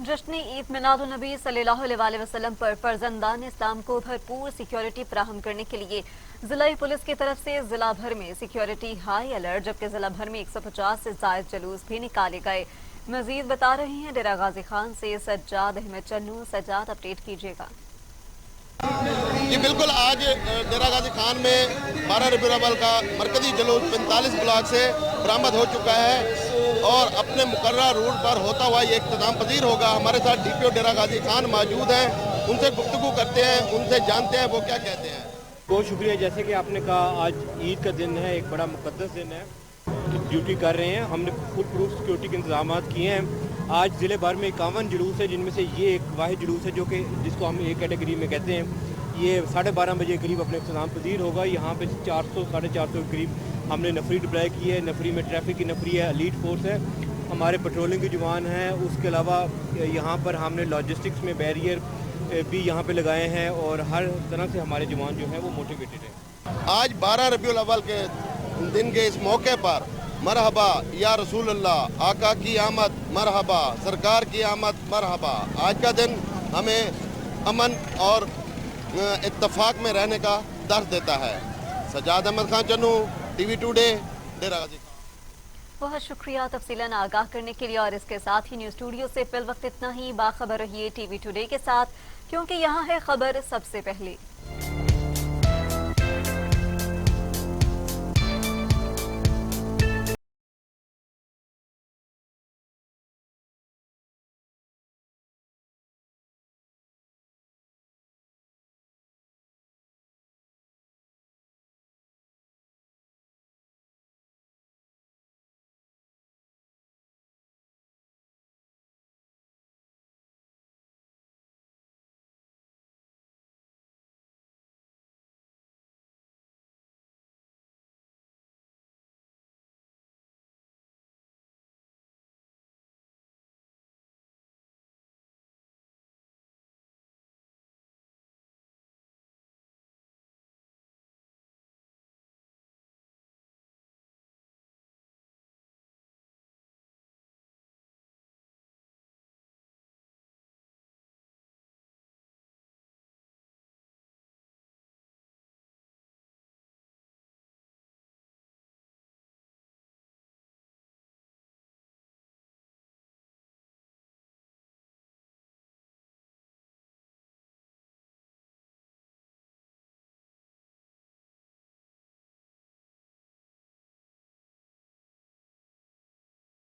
जश्न ईद मिलादुल नबी सल्लल्लाहु अलैहि वसल्लम पर फर्जंदान इस्लाम को भरपूर सिक्योरिटी फराहम करने के लिए जिला पुलिस की तरफ से जिला भर में सिक्योरिटी हाई अलर्ट, जबकि जिला भर में 150 से ज्यादा जुलूस भी निकाले गए। मजीद बता रहे हैं डेरा गाजी खान से सज्जाद अहमद चन्नू। सज्जाद, अपडेट कीजिएगा। जी बिल्कुल, आज डेरा गाजी खान में 12 रबीउल अव्वल का मरकजी जुलूस 45 ब्लॉक से बरामद हो चुका है और अपने मुकर्रर रूट पर होता हुआ ये इख्तिताम पजीर होगा। हमारे साथ DPO डेरा गाजी खान मौजूद हैं, उनसे गुफ्तगू करते हैं, उनसे जानते हैं वो क्या कहते हैं। बहुत शुक्रिया। जैसे कि आपने कहा, आज ईद का दिन है, एक बड़ा मुकद्दस दिन है, ड्यूटी कर रहे हैं। हमने फुल प्रूफ सिक्योरिटी के इंतजाम किए हैं। आज ज़िले भर में 51 जुलूस है, जिनमें से ये एक वाहिद जुलूस है जो कि जिसको हम एक कैटेगरी में कहते हैं। ये 12:30 बजे करीब अपने इख्तिताम पजीर होगा। यहाँ पे 400-450 के करीब हमने नफरी डिप्लॉय की है। नफरी में ट्रैफिक की नफरी है, एलीट फोर्स है, हमारे पेट्रोलिंग के जवान हैं। उसके अलावा यहाँ पर हमने लॉजिस्टिक्स में बैरियर भी यहाँ पे लगाए हैं और हर तरह से हमारे जवान जो हैं वो मोटिवेटेड हैं। आज 12 रबीउल अव्वल के दिन के इस मौके पर मरहबा या रसूल अल्लाह, आका की आमद मरहबा, सरकार की आमद मरहबा। आज का दिन हमें अमन और इत्तफाक में रहने का दर्द देता है। सज्जाद अहमद खान चन्नू, TV टुडे, डेरा गाजी। बहुत शुक्रिया तफसीलन आगाह करने के लिए। और इसके साथ ही न्यूज़ स्टूडियो से फिल वक्त इतना ही। बाखबर रहिए TV टुडे के साथ, क्योंकि यहाँ है खबर सबसे पहले।